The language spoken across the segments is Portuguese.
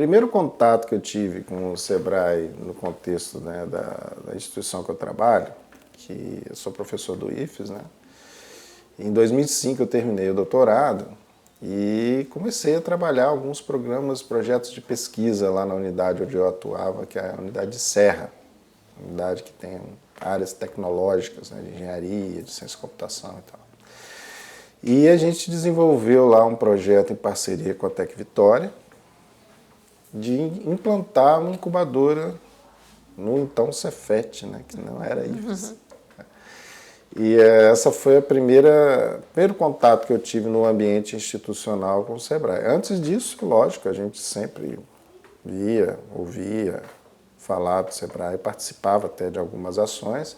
primeiro contato que eu tive com o Sebrae no contexto, né, da instituição que eu trabalho, que eu sou professor do IFES, né? Em 2005 eu terminei o doutorado e comecei a trabalhar alguns programas, projetos de pesquisa lá na unidade onde eu atuava, que é a unidade de Serra, unidade que tem áreas tecnológicas, né, de engenharia, de ciência de computação e tal. E a gente desenvolveu lá um projeto em parceria com a Tec Vitória de implantar uma incubadora no então Cefet, né, que não era IFES. E essa foi o primeiro contato que eu tive no ambiente institucional com o Sebrae. Antes disso, lógico, a gente sempre via, ouvia falar do Sebrae, participava até de algumas ações,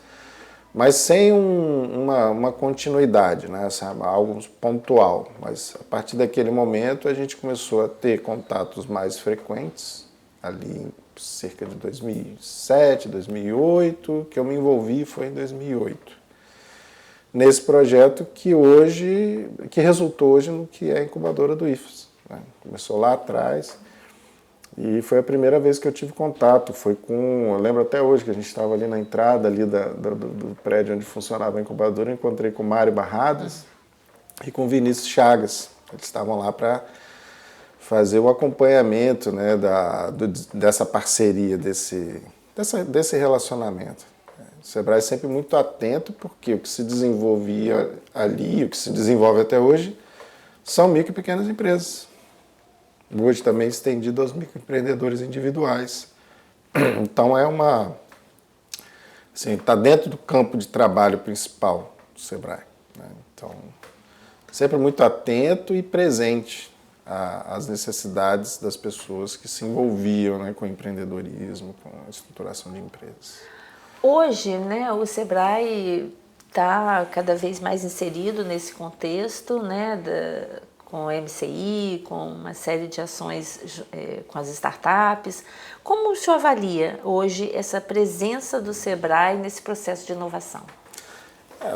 mas sem uma continuidade, né? Algo pontual. Mas a partir daquele momento a gente começou a ter contatos mais frequentes, ali em cerca de 2007, 2008, que eu me envolvi foi em 2008. Nesse projeto que resultou hoje no que é a incubadora do IFES. Né? Começou lá atrás e foi a primeira vez que eu tive contato. Eu lembro até hoje que a gente estava ali na entrada ali do prédio onde funcionava a incubadora, eu encontrei com o Mário Barradas e com o Vinícius Chagas. Eles estavam lá para fazer o acompanhamento, né, dessa parceria, desse relacionamento. O Sebrae é sempre muito atento, porque o que se desenvolvia ali, o que se desenvolve até hoje, são micro e pequenas empresas. Hoje também estendido aos microempreendedores individuais. Então está dentro do campo de trabalho principal do Sebrae. Né? Então, sempre muito atento e presente às necessidades das pessoas que se envolviam, né, com o empreendedorismo, com a estruturação de empresas. Hoje, né, o Sebrae está cada vez mais inserido nesse contexto, né, com o MCI, com uma série de ações com as startups. Como o senhor avalia hoje essa presença do Sebrae nesse processo de inovação?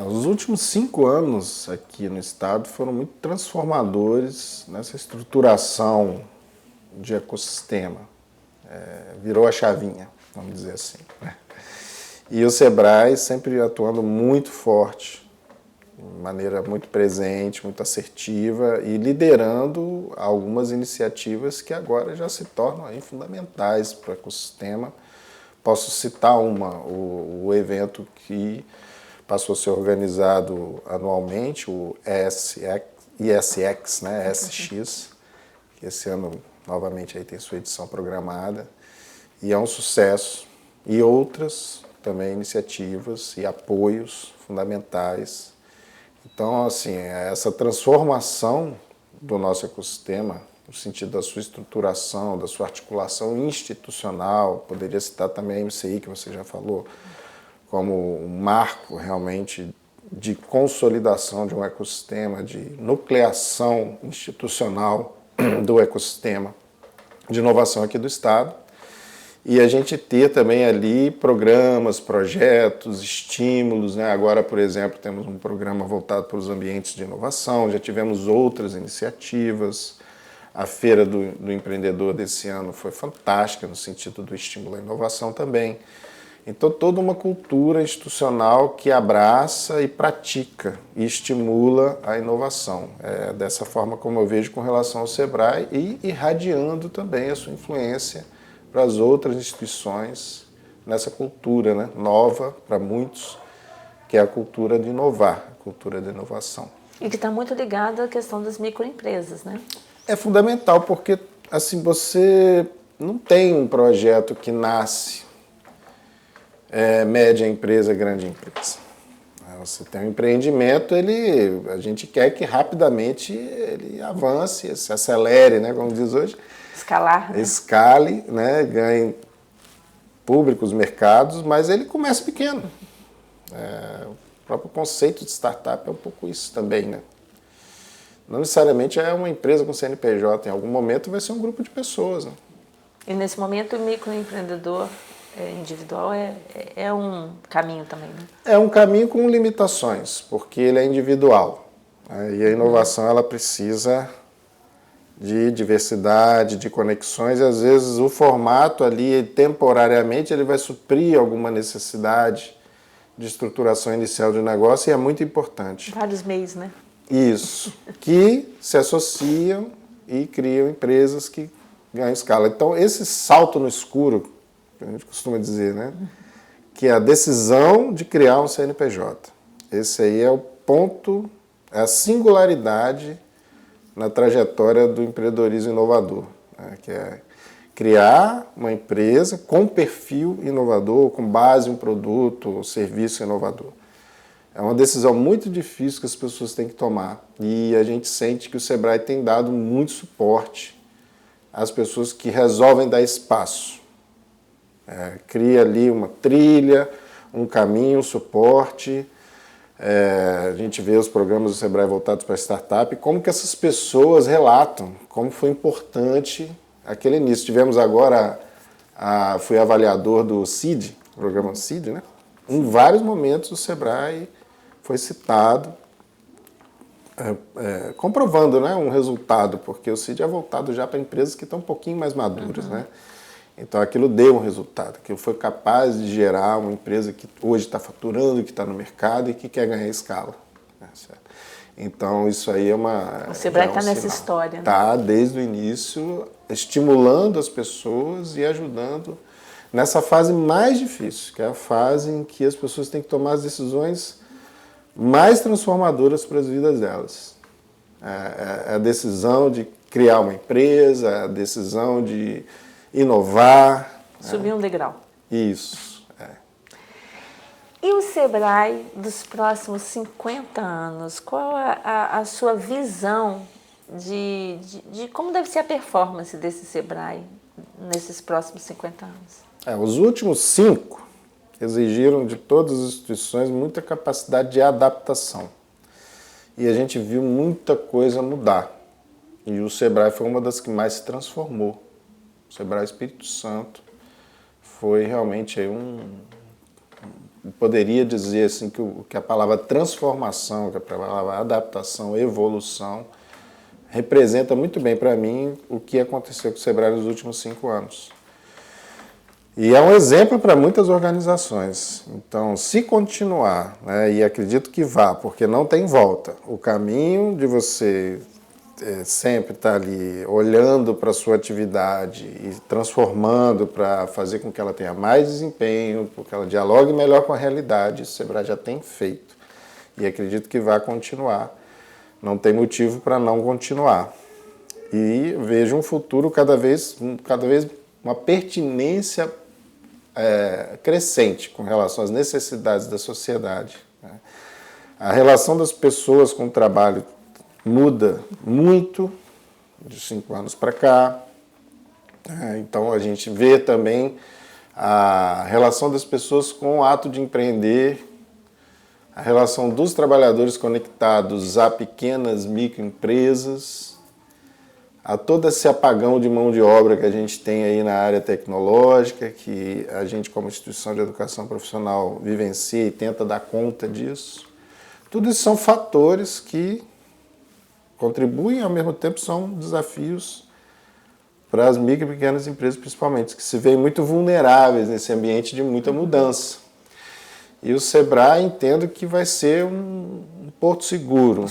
Os últimos 5 anos aqui no estado foram muito transformadores nessa estruturação de ecossistema. Virou a chavinha, vamos dizer assim, né? E o Sebrae sempre atuando muito forte, de maneira muito presente, muito assertiva e liderando algumas iniciativas que agora já se tornam aí fundamentais para o ecossistema. Posso citar o evento que passou a ser organizado anualmente, o ISX, né, SX, que esse ano novamente aí tem sua edição programada, e é um sucesso. E outras também iniciativas e apoios fundamentais. Então, assim, essa transformação do nosso ecossistema, no sentido da sua estruturação, da sua articulação institucional, poderia citar também a MCI, que você já falou, como um marco realmente de consolidação de um ecossistema, de nucleação institucional do ecossistema de inovação aqui do Estado. E a gente ter também ali programas, projetos, estímulos, né? Agora, por exemplo, temos um programa voltado para os ambientes de inovação, já tivemos outras iniciativas. A Feira do Empreendedor desse ano foi fantástica no sentido do estímulo à inovação também. Então, toda uma cultura institucional que abraça e pratica e estimula a inovação. É dessa forma como eu vejo com relação ao Sebrae e irradiando também a sua influência para as outras instituições nessa cultura, né, nova para muitos, que é a cultura de inovar, a cultura de inovação. E que está muito ligada à questão das microempresas, né? É fundamental porque assim, você não tem um projeto que nasce média empresa, grande empresa. Você tem um empreendimento, a gente quer que rapidamente ele avance, se acelere, né, como diz hoje. Escalar, né? Escale, né, ganhe públicos, mercados, mas ele começa pequeno. O próprio conceito de startup é um pouco isso também, né? Não necessariamente é uma empresa com CNPJ, em algum momento vai ser um grupo de pessoas. Né? E nesse momento o microempreendedor individual é um caminho também, né? É um caminho com limitações, porque ele é individual. Né? E a inovação ela precisa de diversidade, de conexões, e às vezes o formato ali, temporariamente, ele vai suprir alguma necessidade de estruturação inicial de negócio, e é muito importante. Vários meios, né? Isso, que se associam e criam empresas que ganham escala. Então, esse salto no escuro, que a gente costuma dizer, né? Que é a decisão de criar um CNPJ. Esse aí é o ponto, é a singularidade na trajetória do empreendedorismo inovador, né? Que é criar uma empresa com perfil inovador, com base em um produto ou serviço inovador. É uma decisão muito difícil que as pessoas têm que tomar, e a gente sente que o Sebrae tem dado muito suporte às pessoas que resolvem dar espaço. Cria ali uma trilha, um caminho, um suporte. A gente vê os programas do Sebrae voltados para startup, como que essas pessoas relatam, como foi importante aquele início. Tivemos agora, fui avaliador do CID, programa CID, né? Em vários momentos o Sebrae foi citado, comprovando, né, um resultado, porque o CID é voltado já para empresas que estão um pouquinho mais maduras, né? Então aquilo deu um resultado, aquilo foi capaz de gerar uma empresa que hoje está faturando, que está no mercado e que quer ganhar escala. Né? Então isso aí é uma... O Sebrae está nessa história, né? Está desde o início estimulando as pessoas e ajudando nessa fase mais difícil, que é a fase em que as pessoas têm que tomar as decisões mais transformadoras para as vidas delas. É a decisão de criar uma empresa, é a decisão de inovar. Subir um degrau. Isso. E o Sebrae dos próximos 50 anos? Qual a sua visão de como deve ser a performance desse Sebrae nesses próximos 50 anos? Os últimos 5 exigiram de todas as instituições muita capacidade de adaptação. E a gente viu muita coisa mudar. E o Sebrae foi uma das que mais se transformou. O Sebrae Espírito Santo foi realmente aí poderia dizer assim que a palavra transformação, que a palavra adaptação, evolução, representa muito bem para mim o que aconteceu com o Sebrae nos últimos 5 anos. E é um exemplo para muitas organizações. Então, se continuar, né, e acredito que vá, porque não tem volta, o caminho de você sempre estar ali olhando para a sua atividade e transformando para fazer com que ela tenha mais desempenho, porque ela dialogue melhor com a realidade, isso o Sebrae já tem feito. E acredito que vai continuar. Não tem motivo para não continuar. E vejo um futuro cada vez uma pertinência crescente com relação às necessidades da sociedade. Né? A relação das pessoas com o trabalho muda muito de 5 anos para cá. Então a gente vê também a relação das pessoas com o ato de empreender, a relação dos trabalhadores conectados a pequenas microempresas, a todo esse apagão de mão de obra que a gente tem aí na área tecnológica, que a gente como instituição de educação profissional vivencia e tenta dar conta disso. Tudo isso são fatores que contribuem e ao mesmo tempo são desafios para as micro e pequenas empresas principalmente, que se veem muito vulneráveis nesse ambiente de muita mudança. E o Sebrae entendo que vai ser um porto seguro.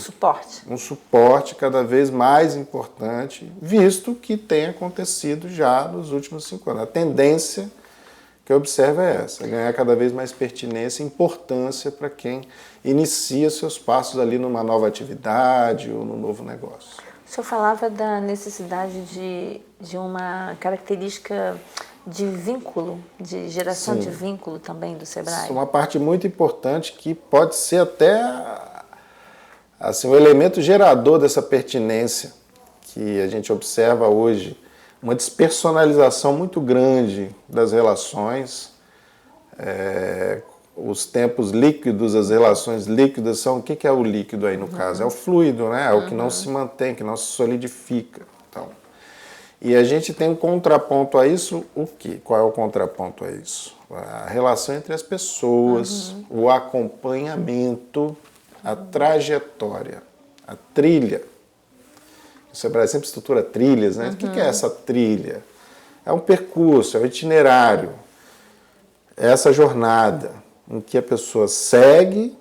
Um suporte cada vez mais importante, visto que tem acontecido já nos últimos 5 anos. A tendência que eu observo é essa, ganhar cada vez mais pertinência e importância para quem inicia seus passos ali numa nova atividade ou num novo negócio. O senhor falava da necessidade de uma característica de vínculo, de geração Sim. de vínculo também do Sebrae. Isso é uma parte muito importante que pode ser até assim, um elemento gerador dessa pertinência que a gente observa hoje, uma despersonalização muito grande das relações, os tempos líquidos, as relações líquidas são... O que é o líquido aí no caso? É o fluido, né? É o que não se mantém, que não se solidifica. Então, e a gente tem um contraponto a isso, o quê? Qual é o contraponto a isso? A relação entre as pessoas, o acompanhamento, a trajetória, a trilha O Sebrae sempre estrutura trilhas, né? O que é essa trilha? É um percurso, é um itinerário, é essa jornada em que a pessoa segue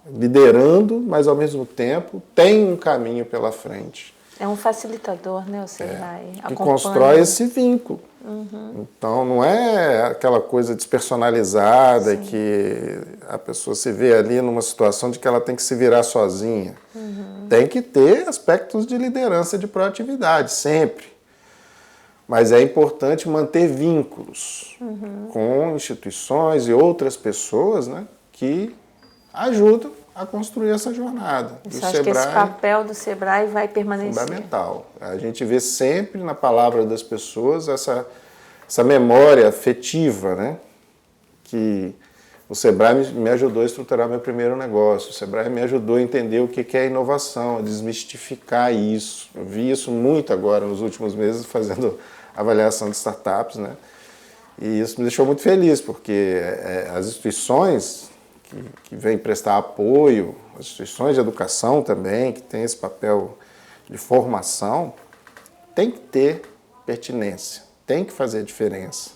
liderando, mas ao mesmo tempo tem um caminho pela frente. É um facilitador, né, o Sebrae? Que constrói esse vínculo. Então, não é aquela coisa despersonalizada que a pessoa se vê ali numa situação de que ela tem que se virar sozinha. Tem que ter aspectos de liderança, de proatividade, sempre. Mas é importante manter vínculos com instituições e outras pessoas, né, que ajudam a construir essa jornada. Eu acho que esse papel do Sebrae vai permanecer. Fundamental. A gente vê sempre na palavra das pessoas essa memória afetiva, né? Que o Sebrae me ajudou a estruturar meu primeiro negócio. O Sebrae me ajudou a entender o que é inovação, a desmistificar isso. Eu vi isso muito agora nos últimos meses fazendo avaliação de startups, né? E isso me deixou muito feliz, porque as instituições que vêm prestar apoio, as instituições de educação também, que têm esse papel de formação, tem que ter pertinência, tem que fazer diferença.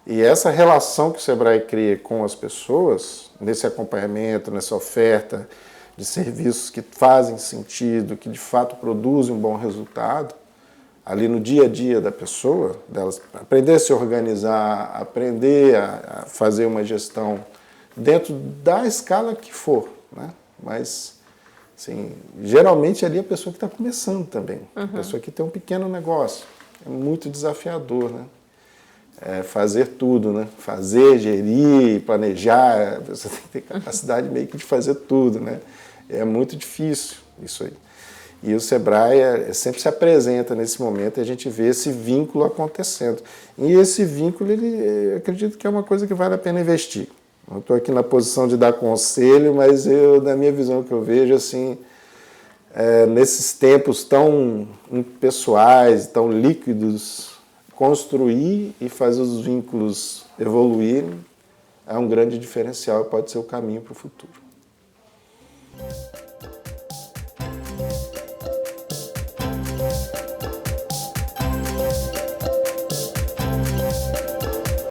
E essa relação que o Sebrae cria com as pessoas, nesse acompanhamento, nessa oferta de serviços que fazem sentido, que de fato produzem um bom resultado, ali no dia a dia da pessoa, delas aprender a se organizar, aprender a fazer uma gestão dentro da escala que for, né? Mas, assim, geralmente ali é a pessoa que está começando também, a pessoa que tem um pequeno negócio. É muito desafiador, né? Fazer tudo, né? Fazer, gerir, planejar, você tem que ter capacidade meio que de fazer tudo, né? É muito difícil isso aí. E o Sebrae sempre se apresenta nesse momento e a gente vê esse vínculo acontecendo. E esse vínculo, eu acredito que é uma coisa que vale a pena investir. Não estou aqui na posição de dar conselho, mas na minha visão que eu vejo, assim, nesses tempos tão impessoais, tão líquidos, construir e fazer os vínculos evoluírem é um grande diferencial e pode ser o caminho para o futuro.